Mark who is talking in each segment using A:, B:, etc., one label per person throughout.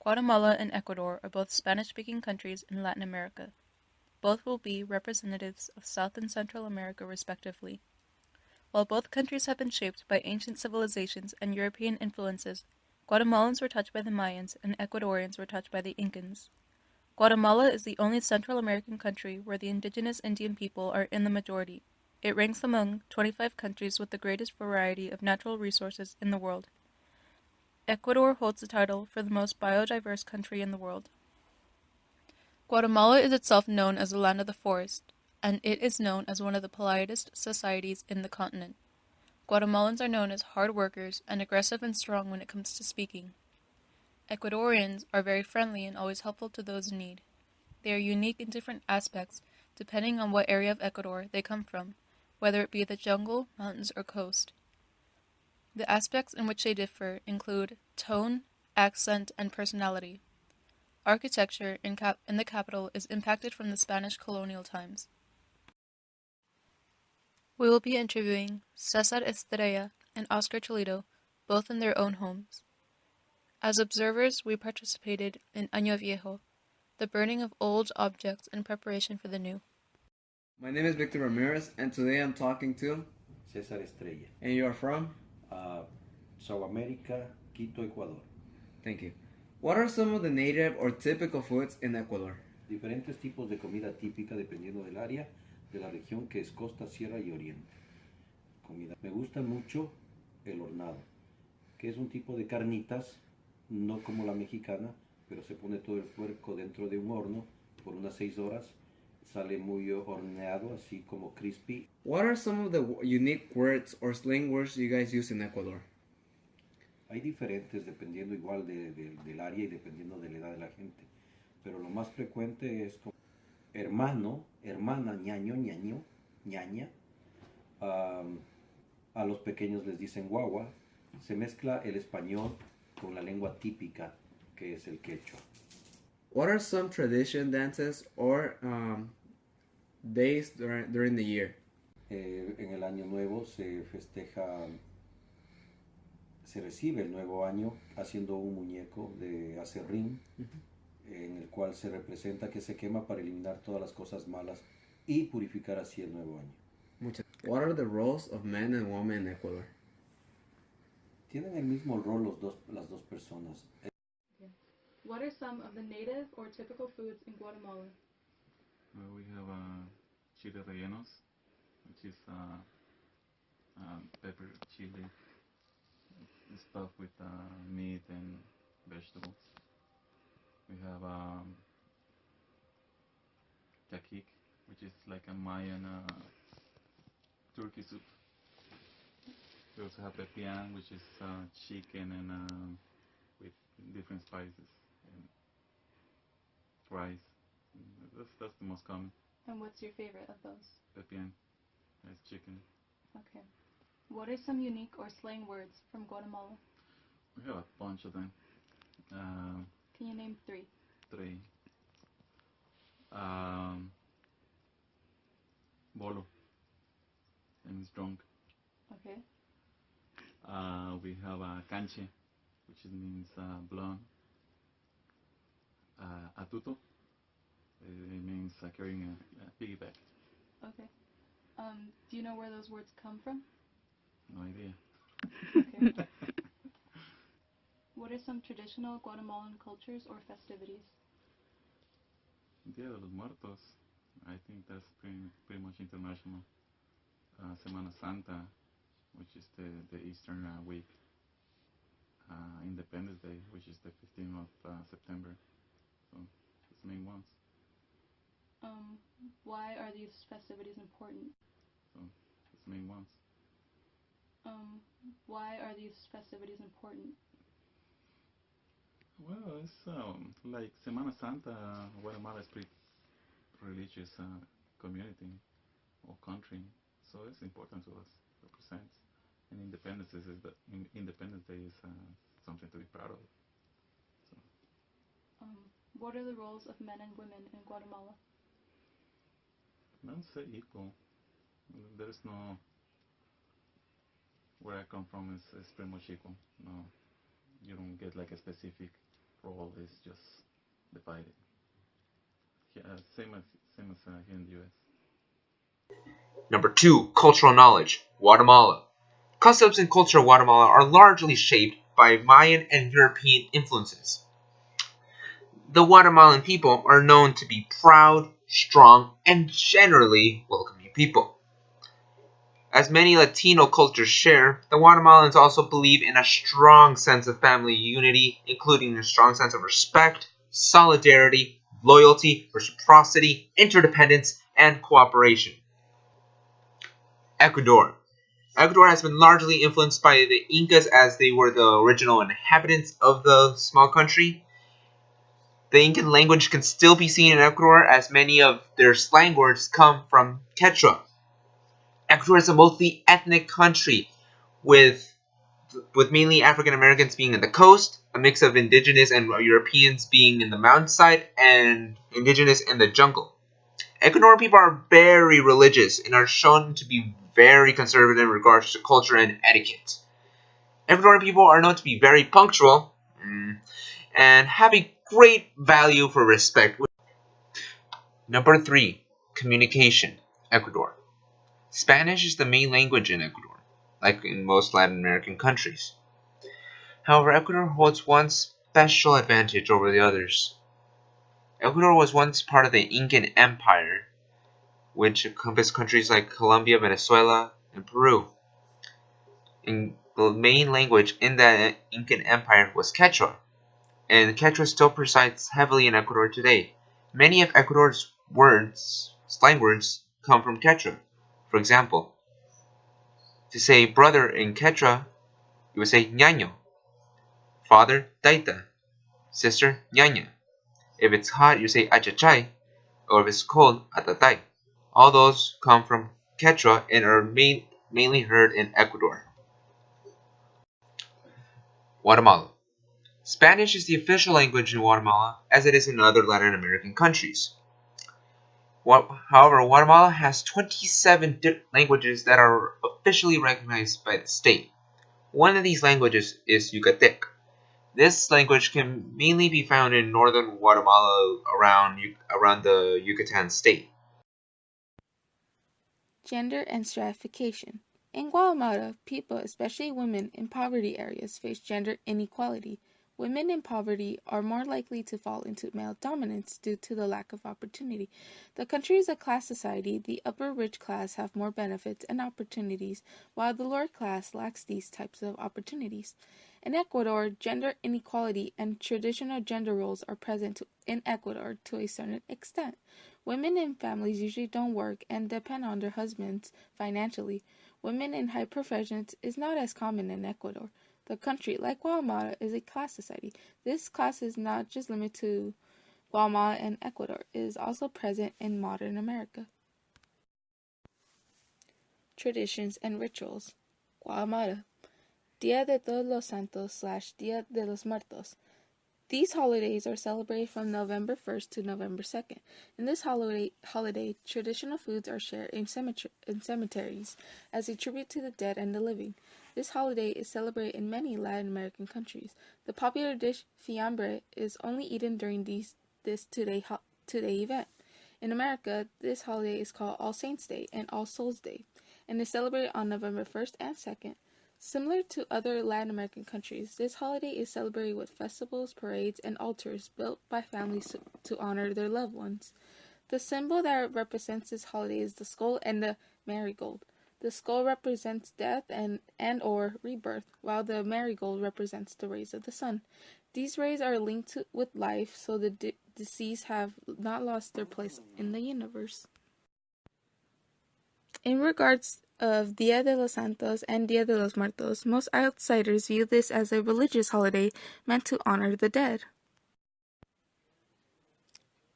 A: Guatemala and Ecuador are both Spanish-speaking countries in Latin America. Both will be representatives of South and Central America respectively. While both countries have been shaped by ancient civilizations and European influences, Guatemalans were touched by the Mayans and Ecuadorians were touched by the Incans. Guatemala is the only Central American country where the indigenous Indian people are in the majority. It ranks among 25 countries with the greatest variety of natural resources in the world. Ecuador holds the title for the most biodiverse country in the world. Guatemala is itself known as the land of the forest, and it is known as one of the politest societies in the continent. Guatemalans are known as hard workers and aggressive and strong when it comes to speaking. Ecuadorians are very friendly and always helpful to those in need. They are unique in different aspects depending on what area of Ecuador they come from, whether it be the jungle, mountains, or coast. The aspects in which they differ include tone, accent, and personality. Architecture in the capital is impacted from the Spanish colonial times. We will be interviewing Cesar Estrella and Oscar Toledo, both in their own homes. As observers, we participated in Año Viejo, the burning of old objects in preparation for the new.
B: My name is Victor Ramirez, and today I'm talking to
C: César Estrella.
B: And you are from?
C: South America, Quito, Ecuador.
B: Thank you. What are some of the native or typical foods in Ecuador?
C: Diferentes tipos de comida típica dependiendo del área de la región que es costa, sierra y oriente. Comida. Me gusta mucho el hornado, que es un tipo de carnitas, no como la mexicana, pero se pone todo el puerco dentro de un horno por unas 6 horas. Sale muy horneado, así como crispy.
B: What are some of the unique words or slang words you guys use in Ecuador?
C: Hay diferentes dependiendo igual del área y dependiendo de la edad de la gente. Pero lo más frecuente es como hermano, hermana, ñaño, ñaño, ñaña. A los pequeños les dicen guagua. Se mezcla el español con la lengua típica que es el quechua.
B: What are some tradition dances or days during the year?
C: En el año nuevo se festeja, se recibe el nuevo año haciendo un muñeco de acerrín, en el cual se representa que se quema para eliminar todas las cosas malas y purificar así el nuevo año.
B: What are the roles of men and women in Ecuador?
C: Tienen el mismo rol las dos personas.
A: What are some of the native or typical foods in Guatemala?
D: We have chile rellenos, which is pepper chili stuffed with meat and vegetables. We have caquic, which is like a Mayan turkey soup. We also have pepian, which is chicken and with different spices and rice. That's the most common.
A: And what's your favorite of those?
D: Pepian, that's chicken.
A: Okay. What are some unique or slang words from Guatemala?
D: We have a bunch of them.
A: Can you name 3?
D: 3. Bolo, and it's drunk.
A: Okay.
D: We have canche, which means blonde. Atuto, it means carrying a piggyback.
A: Okay. Do you know where those words come from?
D: No idea.
A: Okay. What are some traditional Guatemalan cultures or festivities?
D: Dia de los Muertos, I think that's pretty much international. Semana Santa, which is the Eastern week. Independence Day, which is the 15th of September. So, that's the main ones.
A: Why are these festivities important?
D: So, that's the main ones.
A: Why are these festivities important?
D: Well, it's like Semana Santa. Guatemala is pretty religious community or country, so it's important to us. Represents, and Independence Day is something to be proud of. So.
A: What are the roles of men and women in Guatemala?
D: I don't say equal. There is no. Where I come from is pretty much equal. No, you don't get like a specific role. It's same as here in the U.S.
E: Number 2, cultural knowledge. Guatemala. Customs and culture of Guatemala are largely shaped by Mayan and European influences. The Guatemalan people are known to be proud, strong, and generally welcoming people. As many Latino cultures share, the Guatemalans also believe in a strong sense of family unity, including a strong sense of respect, solidarity, loyalty, reciprocity, interdependence, and cooperation. Ecuador. Ecuador has been largely influenced by the Incas as they were the original inhabitants of the small country. The Incan language can still be seen in Ecuador as many of their slang words come from Quechua. Ecuador is a multi-ethnic country with mainly African Americans being in the coast, a mix of indigenous and Europeans being in the mountainside, and indigenous in the jungle. Ecuadorian people are very religious and are shown to be very conservative in regards to culture and etiquette. Ecuadorian people are known to be very punctual and have a great value for respect. Number 3, communication. Ecuador. Spanish is the main language in Ecuador, like in most Latin American countries. However, Ecuador holds one special advantage over the others. Ecuador was once part of the Incan Empire, which encompassed countries like Colombia, Venezuela, and Peru. And the main language in the Incan Empire was Quechua, and Quechua still presides heavily in Ecuador today. Many of Ecuador's slang words, come from Quechua. For example, to say brother in Quechua, you would say ñaño, father, taita, sister, ñaña. If it's hot, you say achachay, or if it's cold, atatay. All those come from Quechua and are mainly heard in Ecuador. Guatemala. Spanish is the official language in Guatemala, as it is in other Latin American countries. However, Guatemala has 27 languages that are officially recognized by the state. One of these languages is Yucatec. This language can mainly be found in northern Guatemala around the Yucatan state.
F: Gender and stratification. In Guatemala, people, especially women in poverty areas, face gender inequality. Women in poverty are more likely to fall into male dominance due to the lack of opportunity. The country is a class society. The upper rich class have more benefits and opportunities, while the lower class lacks these types of opportunities. In Ecuador, gender inequality and traditional gender roles are present in Ecuador to a certain extent. Women in families usually don't work and depend on their husbands financially. Women in high professions is not as common in Ecuador. The country, like Guatemala, is a class society. This class is not just limited to Guatemala and Ecuador. It is also present in modern America. Traditions and rituals. Guatemala. Dia de Todos los Santos / Dia de los Muertos. These holidays are celebrated from November 1st to November 2nd. In this holiday, traditional foods are shared in cemeteries as a tribute to the dead and the living. This holiday is celebrated in many Latin American countries. The popular dish fiambre is only eaten during this two-day event. In America, this holiday is called All Saints' Day and All Souls' Day, and is celebrated on November 1st and 2nd. Similar to other Latin American countries, this holiday is celebrated with festivals, parades, and altars built by families to honor their loved ones. The symbol that represents this holiday is the skull and the marigold. The skull represents death and or rebirth, while the marigold represents the rays of the sun. These rays are linked with life, so the deceased have not lost their place in the universe. In regards of Dia de los Santos and Dia de los Muertos, most outsiders view this as a religious holiday meant to honor the dead.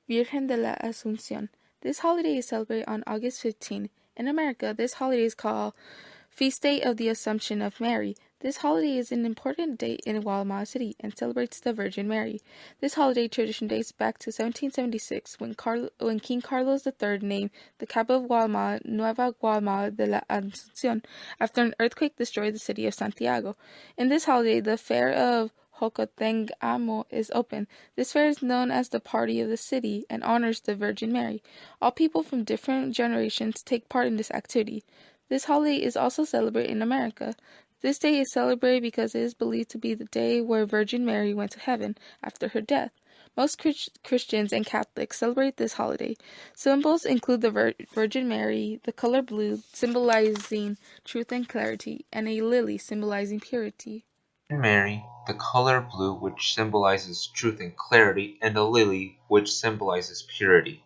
F: Virgen de la Asunción. This holiday is celebrated on August 15. In America, this holiday is called Feast Day of the Assumption of Mary. This holiday is an important date in Guatemala City and celebrates the Virgin Mary. This holiday tradition dates back to 1776 when King Carlos III named the capital of Guatemala Nueva Guatemala de la Asunción after an earthquake destroyed the city of Santiago. In this holiday, the fair of Jocotengamo is open. This fair is known as the Party of the City and honors the Virgin Mary. All people from different generations take part in this activity. This holiday is also celebrated in America. This day is celebrated because it is believed to be the day where Virgin Mary went to heaven after her death. Most Christians and Catholics celebrate this holiday. Symbols include the Virgin Mary, the color blue, symbolizing truth and clarity, and a lily symbolizing purity.
E: Mary, the color blue, which symbolizes truth and clarity, and a lily, which symbolizes purity.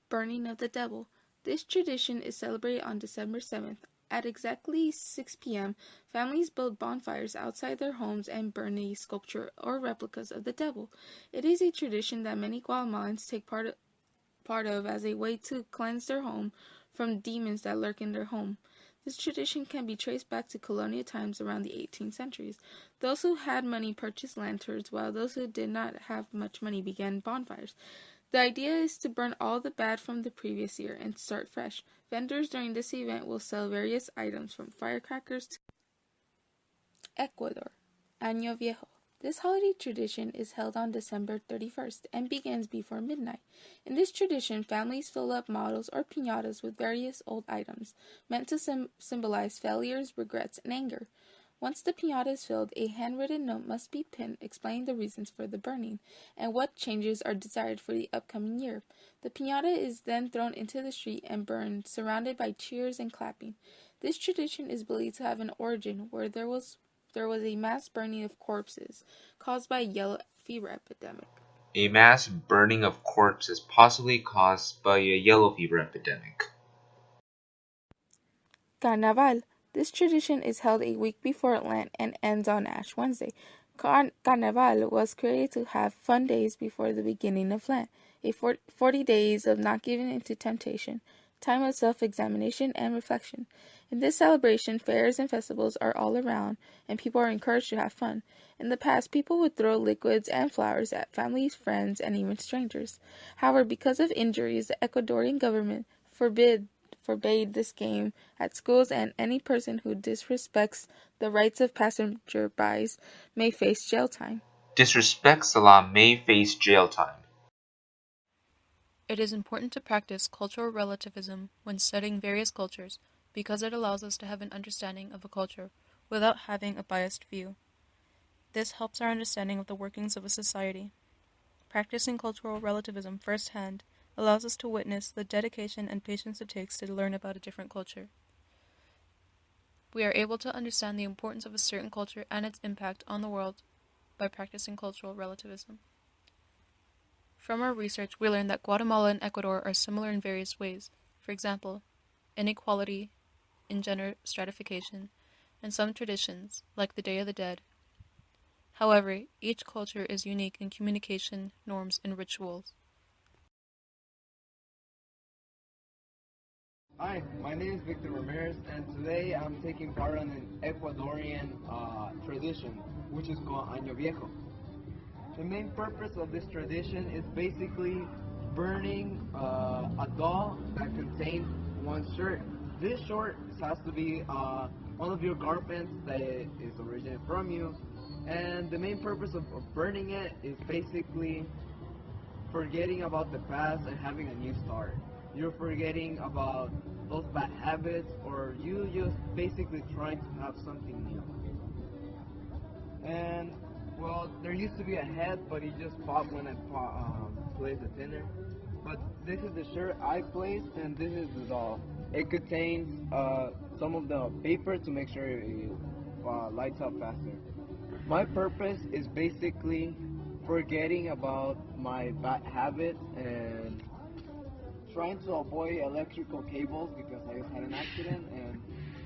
F: Burning of the Devil. This tradition is celebrated on December 7th. At exactly 6 p.m., families build bonfires outside their homes and burn a sculpture or replicas of the devil. It is a tradition that many Guatemalans take part of as a way to cleanse their home from demons that lurk in their home. This tradition can be traced back to colonial times around the 18th centuries. Those who had money purchased lanterns, while those who did not have much money began bonfires. The idea is to burn all the bad from the previous year and start fresh. Vendors during this event will sell various items from firecrackers to Ecuador. Año Viejo. This holiday tradition is held on December 31st and begins before midnight. In this tradition, families fill up models or piñatas with various old items, meant to symbolize failures, regrets, and anger. Once the piñata is filled, a handwritten note must be pinned explaining the reasons for the burning and what changes are desired for the upcoming year. The piñata is then thrown into the street and burned, surrounded by cheers and clapping. This tradition is believed to have an origin where there was a mass burning of corpses caused by a yellow fever epidemic.
E: A mass burning of corpses possibly caused by a yellow fever epidemic.
F: Carnaval. This tradition is held a week before Lent and ends on Ash Wednesday. Carnaval was created to have fun days before the beginning of Lent, 40 days of not giving in to temptation, time of self-examination and reflection. In this celebration, fairs and festivals are all around, and people are encouraged to have fun. In the past, people would throw liquids and flowers at families, friends, and even strangers. However, because of injuries, the Ecuadorian government forbade this game at schools, and any person who disrespects the rights of passersby may face jail time.
E: Disrespects the law may face jail time.
A: It is important to practice cultural relativism when studying various cultures because it allows us to have an understanding of a culture without having a biased view. This helps our understanding of the workings of a society. Practicing cultural relativism firsthand allows us to witness the dedication and patience it takes to learn about a different culture. We are able to understand the importance of a certain culture and its impact on the world by practicing cultural relativism. From our research, we learned that Guatemala and Ecuador are similar in various ways. For example, inequality in gender stratification, and some traditions, like the Day of the Dead. However, each culture is unique in communication, norms, and rituals.
B: Hi, my name is Victor Ramirez, and today I'm taking part in an Ecuadorian tradition, which is called Año Viejo. The main purpose of this tradition is basically burning a doll that contains one shirt. This shirt has to be one of your garments that is originated from you, and the main purpose of burning it is basically forgetting about the past and having a new start. You're forgetting about those bad habits, or you just basically trying to have something new. And well, there used to be a head, but it just popped when I placed the thinner. But this is the shirt I placed, and this is the doll. It contains some of the paper to make sure it lights up faster. My purpose is basically forgetting about my bad habits and trying to avoid electrical cables because I just had an accident, and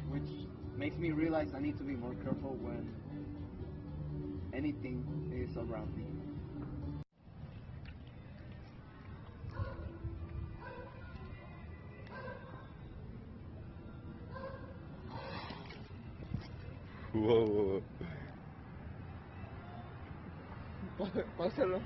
B: which makes me realize I need to be more careful when anything is around me.
G: Whoa, whoa,
B: Pásalo.